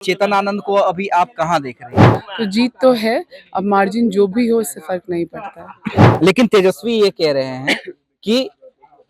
चेतन आनंद को अभी आप कहाँ देख रहे हैं? तो जीत तो है, अब मार्जिन जो भी हो इससे फर्क नहीं पड़ता है। लेकिन तेजस्वी ये कह रहे हैं कि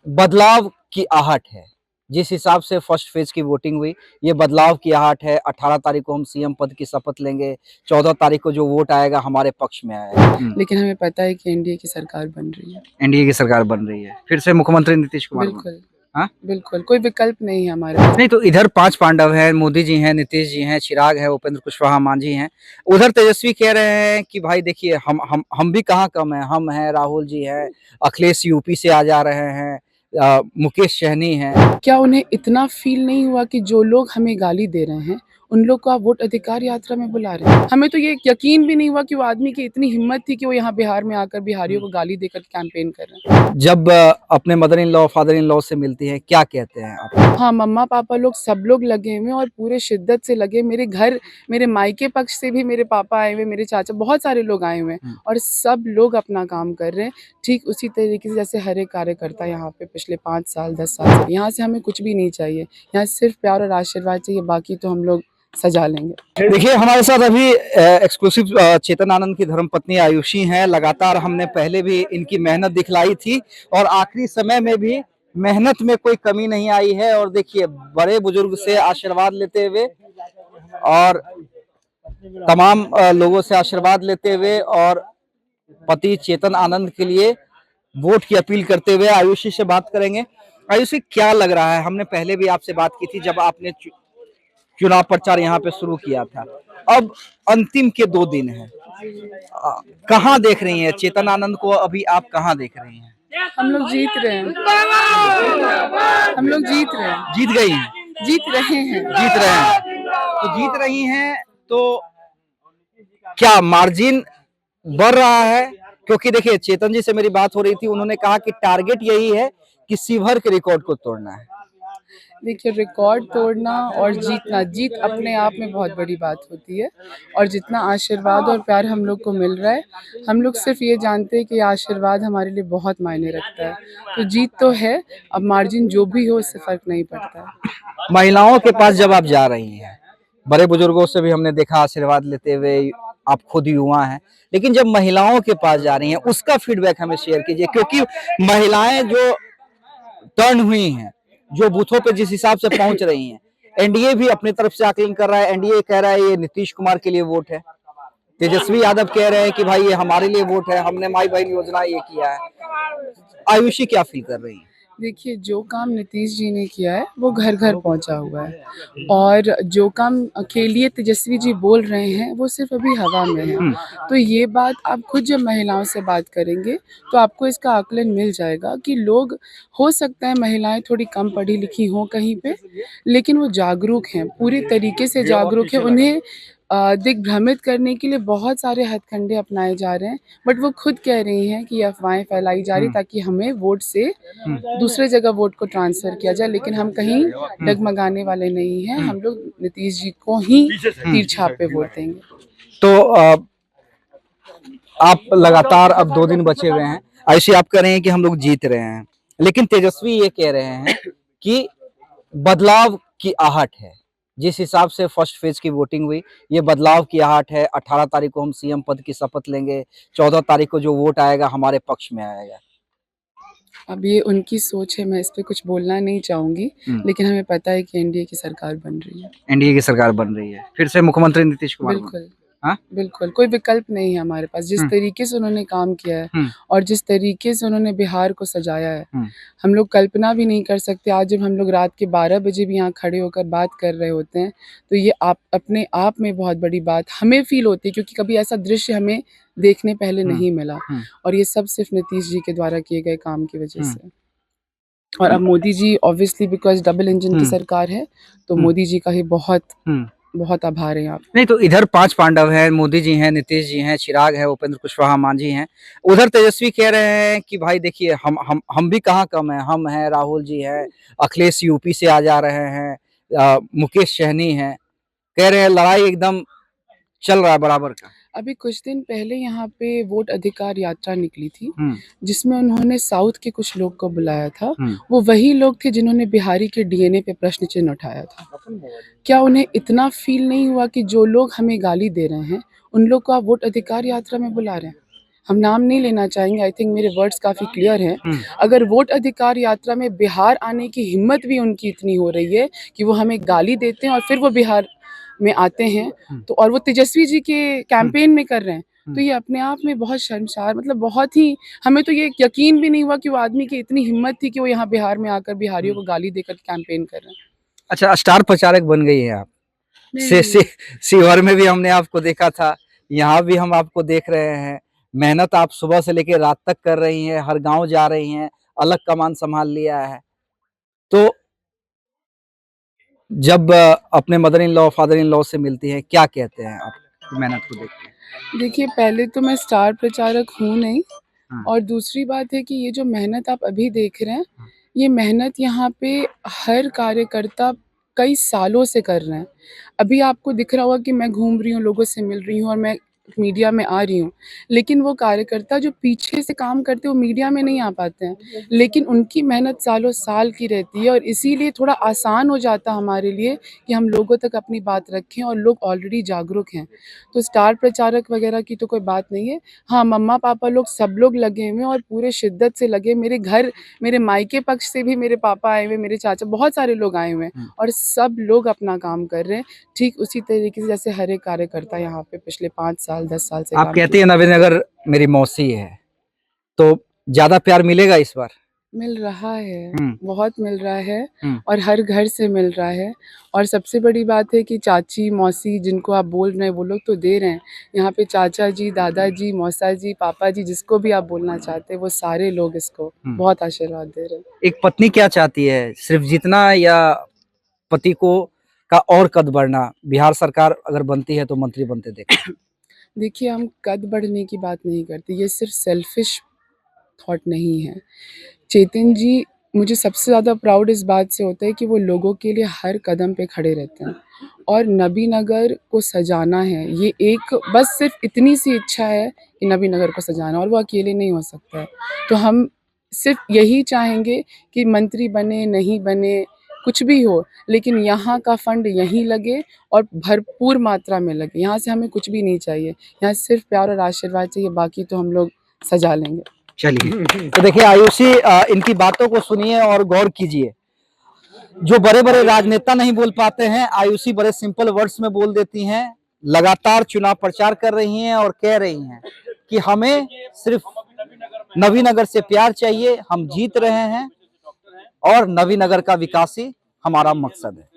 बदलाव की आहट है। जिस हिसाब से फर्स्ट फेज की वोटिंग हुई, ये बदलाव की आहट है। 18 तारीख को हम सीएम पद की शपथ लेंगे, 14 तारीख को जो वोट आएगा हमारे पक्ष में आएगा। लेकिन हमें पता है कि एनडीए की सरकार बन रही है। एनडीए की सरकार बन रही है, फिर से मुख्यमंत्री नीतीश कुमार बिल्कुल, हाँ? बिल्कुल कोई विकल्प नहीं है हमारे पास। नहीं तो इधर 5 पांडव हैं, मोदी जी हैं, नीतीश जी हैं, चिराग है, उपेंद्र कुशवाहा मांझी हैं। उधर तेजस्वी कह रहे हैं कि भाई देखिए हम भी कहाँ कम हैं, हम हैं, राहुल जी हैं, अखिलेश यूपी से आ जा रहे हैं, मुकेश सहनी हैं। क्या उन्हें इतना फील नहीं हुआ कि जो लोग हमें गाली दे रहे हैं उन लोग को आप वोट अधिकार यात्रा में बुला रहे हैं? हमें तो ये यकीन भी नहीं हुआ कि वो आदमी की इतनी हिम्मत थी कि वो यहाँ बिहार में आकर बिहारियों को गाली देकर कैंपेन कर रहे हैं। जब अपने mother in law father in law से मिलती है, क्या कहते हैं आप? हाँ, मम्मा पापा लोग सब लोग लगे हुए हैं और पूरे शिद्दत से लगे। मेरे घर, मेरे मायके पक्ष से भी मेरे पापा आए हुए, मेरे चाचा, बहुत सारे लोग आए हुए हैं और सब लोग अपना काम कर रहे हैं ठीक उसी तरीके से जैसे हर एक कार्यकर्ता यहाँ पे पिछले 5 साल 10 साल से। यहाँ से हमें कुछ भी नहीं चाहिए, यहाँ सिर्फ प्यार और आशीर्वाद चाहिए, बाकी तो हम लोग सजा लेंगे। देखिए हमारे साथ अभी एक्सक्लूसिव चेतन आनंद की धर्मपत्नी आयुषी हैं। लगातार हमने पहले भी इनकी मेहनत दिखलाई थी और आखिरी समय में भी मेहनत में कोई कमी नहीं आई है। और देखिए बड़े बुजुर्ग से आशीर्वाद लेते हुए और तमाम लोगों से आशीर्वाद लेते हुए और पति चेतन आनंद के लिए वोट की अपील करते हुए आयुषी से बात करेंगे। आयुषी, क्या लग रहा है? हमने पहले भी आपसे बात की थी जब आपने चुनाव प्रचार यहाँ पे शुरू किया था। अब अंतिम के 2 दिन हैं, कहाँ देख रही हैं चेतन आनंद को? अभी आप कहाँ देख रही हैं? हम लोग जीत रहे हैं, हम लोग जीत रहे हैं, जीत गई हैं? जीत रहे हैं, जीत रहे हैं तो जीत रही हैं तो क्या मार्जिन बढ़ रहा है? क्योंकि देखिए चेतन जी से मेरी बात हो रही थी, उन्होंने कहा कि टारगेट यही है कि शिवहर के रिकॉर्ड को तोड़ना है। देखिए रिकॉर्ड तोड़ना और जीतना, जीत अपने आप में बहुत बड़ी बात होती है और जितना आशीर्वाद और प्यार हम लोग को मिल रहा है, हम लोग सिर्फ ये जानते हैं कि ये आशीर्वाद हमारे लिए बहुत मायने रखता है। तो जीत तो है, अब मार्जिन जो भी हो इससे फर्क नहीं पड़ता है। महिलाओं के पास जब आप जा रही हैं, बड़े बुजुर्गों से भी हमने देखा आशीर्वाद लेते हुए, आप खुद युवा हैं, लेकिन जब महिलाओं के पास जा रही हैं उसका फीडबैक हमें शेयर कीजिए। क्योंकि महिलाएं जो टर्न हुई हैं, जो बूथों पे जिस हिसाब से पहुंच रही हैं, एनडीए भी अपनी तरफ से आकलन कर रहा है। एनडीए कह रहा है ये नीतीश कुमार के लिए वोट है, तेजस्वी यादव कह रहे हैं कि भाई ये हमारे लिए वोट है, हमने माई बहन योजना ये किया है। आयुषी क्या फील कर रही है? देखिए जो काम नीतीश जी ने किया है वो घर घर पहुंचा हुआ है और जो काम के लिए तेजस्वी जी बोल रहे हैं वो सिर्फ अभी हवा में है। तो ये बात आप खुद जब महिलाओं से बात करेंगे तो आपको इसका आकलन मिल जाएगा कि लोग, हो सकता है महिलाएं थोड़ी कम पढ़ी लिखी हों कहीं पे, लेकिन वो जागरूक हैं, पूरी तरीके से जागरूक है। उन्हें दिग्भ्रमित करने के लिए बहुत सारे हथकंडे अपनाए जा रहे हैं, बट वो खुद कह रही हैं कि अफवाहें फैलाई जा रही ताकि हमें वोट से दूसरे जगह वोट को ट्रांसफर किया जाए। लेकिन हम कहीं डगमगाने वाले नहीं हैं, हम लोग नीतीश जी को ही तीर छाप पे वोट देंगे। तो आप लगातार अब 2 दिन बचे हुए हैं, आयुषी आप कह रहे हैं कि हम लोग जीत रहे हैं, लेकिन तेजस्वी ये कह रहे हैं कि बदलाव की आहट है। जिस हिसाब से फर्स्ट फेज की वोटिंग हुई, ये बदलाव की आहट है। 18 तारीख को हम सीएम पद की शपथ लेंगे, 14 तारीख को जो वोट आएगा हमारे पक्ष में आएगा। अब ये उनकी सोच है, मैं इस पे कुछ बोलना नहीं चाहूंगी, लेकिन हमें पता है कि एनडीए की सरकार बन रही है। एनडीए की सरकार बन रही है, फिर से मुख्यमंत्री नीतीश कुमार बिल्कुल, हाँ? बिल्कुल कोई विकल्प नहीं है हमारे पास। जिस तरीके से उन्होंने काम किया है और जिस तरीके से उन्होंने बिहार को सजाया है, हम लोग कल्पना भी नहीं कर सकते। आज जब हम लोग रात के 12 बजे भी यहाँ खड़े होकर बात कर रहे होते हैं तो ये आप अपने आप में बहुत बड़ी बात हमें फील होती है, क्योंकि कभी ऐसा दृश्य हमें देखने पहले नहीं मिला और ये सब सिर्फ नीतीश जी के द्वारा किए गए काम की वजह से। और अब Modi ji obviously because double engine की सरकार है तो मोदी जी का ही बहुत बहुत आभार है आप। नहीं तो इधर 5 पांडव हैं, मोदी जी हैं, नीतीश जी हैं, चिराग है, उपेंद्र कुशवाहा मांझी हैं। उधर तेजस्वी कह रहे हैं कि भाई देखिए हम भी कहाँ कम हैं, हम हैं, राहुल जी हैं, अखिलेश यूपी से आ जा रहे हैं, मुकेश सहनी हैं। कह रहे हैं लड़ाई एकदम चल रहा है बराबर का। अभी कुछ दिन पहले यहाँ पे वोट अधिकार यात्रा निकली थी, हम्म, जिसमें उन्होंने साउथ के कुछ लोग को बुलाया था। हम्म, वो वही लोग थे जिन्होंने बिहारी के डीएनए पे प्रश्न चिन्ह उठाया था। क्या उन्हें इतना फील नहीं हुआ कि जो लोग हमें गाली दे रहे हैं, उन लोग को आप वोट अधिकार यात्रा में बुला रहे हैं? हम नाम नहीं लेना चाहेंगे, आई थिंक मेरे वर्ड्स काफ़ी क्लियर हैं। हम्म, अगर वोट अधिकार यात्रा में बिहार आने की हिम्मत भी उनकी इतनी हो रही है कि वो हमें गाली देते हैं और फिर वो बिहार में आते हैं, तो और वो तेजस्वी जी के कैंपेन में कर रहे हैं, तो ये अपने आप में बहुत शर्मसार, मतलब बहुत ही, हमें तो ये यकीन भी नहीं हुआ कि वो आदमी की इतनी हिम्मत थी कि वो यहाँ बिहार में आकर बिहारियों को गाली देकर कैंपेन कर रहे हैं। अच्छा, स्टार प्रचारक बन गई हैं आप। नहीं, शिवहर में भी हमने आपको देखा था, यहाँ भी हम आपको देख रहे हैं। मेहनत आप सुबह से लेकर रात तक कर रही हैं, हर गांव जा रही हैं, अलग कमान संभाल लिया है। तो जब अपने mother in law father in law से मिलती हैं, क्या कहते हैं आप मेहनत को देख के? देखिए, पहले तो मैं स्टार प्रचारक हूँ नहीं, हाँ, और दूसरी बात है कि ये जो मेहनत आप अभी देख रहे हैं, ये मेहनत यहाँ पे हर कार्यकर्ता कई सालों से कर रहे हैं। अभी आपको दिख रहा होगा कि मैं घूम रही हूँ, लोगों से मिल रही हूँ और मैं मीडिया में आ रही हूँ, लेकिन वो कार्यकर्ता जो पीछे से काम करते हैं वो मीडिया में नहीं आ पाते हैं, लेकिन उनकी मेहनत सालों साल की रहती है, और इसीलिए थोड़ा आसान हो जाता हमारे लिए कि हम लोगों तक अपनी बात रखें, और लोग ऑलरेडी जागरूक हैं। तो स्टार प्रचारक वगैरह की तो कोई बात नहीं है। हाँ, मम्मा पापा लोग सब लोग लगे हुए हैं और पूरे शिद्दत से लगे। मेरे घर, मेरे मायके पक्ष से भी मेरे पापा आए हुए, मेरे चाचा, बहुत सारे लोग आए हुए हैं और सब लोग अपना काम कर रहे हैं, ठीक उसी तरीके से जैसे हर एक कार्यकर्ता यहाँ पे पिछले 5 साल 10 साल से आप काम कहती किया। हैं नवीनगर मेरी मौसी है, तो ज्यादा प्यार मिलेगा इस बार? मिल रहा है, हम्म, बहुत मिल रहा है, हम्म, और हर घर से मिल रहा है। और सबसे बड़ी बात है कि चाची, मौसी जिनको आप बोल रहे हैं वो लोग तो दे रहे हैं। यहाँ पे चाचा जी, दादाजी, मौसा जी, पापा जी, जिसको भी आप बोलना चाहते हैं, वो सारे लोग इसको बहुत आशीर्वाद दे रहे हैं। एक पत्नी क्या चाहती है, सिर्फ जीतना या पति को का और कद बढ़ना? बिहार सरकार अगर बनती है तो मंत्री बनते देखें। देखिए, हम कद बढ़ने की बात नहीं करते, ये सिर्फ सेल्फिश थॉट नहीं है। चेतन जी, मुझे सबसे ज़्यादा प्राउड इस बात से होता है कि वो लोगों के लिए हर कदम पे खड़े रहते हैं, और नबीनगर को सजाना है, ये एक बस सिर्फ इतनी सी इच्छा है कि नबीनगर को सजाना, और वो अकेले नहीं हो सकता है। तो हम सिर्फ यही चाहेंगे कि मंत्री बने, नहीं बने, कुछ भी हो, लेकिन यहाँ का फंड यहीं लगे और भरपूर मात्रा में लगे। यहाँ से हमें कुछ भी नहीं चाहिए, यहाँ सिर्फ प्यार और आशीर्वाद चाहिए, बाकी तो हम लोग सजा लेंगे। चलिए, तो देखिए आयुषी, इनकी बातों को सुनिए और गौर कीजिए। जो बड़े बड़े राजनेता नहीं बोल पाते हैं, आयुषी बड़े सिंपल वर्ड्स में बोल देती हैं। लगातार चुनाव प्रचार कर रही हैं और कह रही हैं कि हमें सिर्फ नवीनगर से प्यार चाहिए, हम जीत रहे हैं और नवीनगर का विकास ही हमारा मकसद है।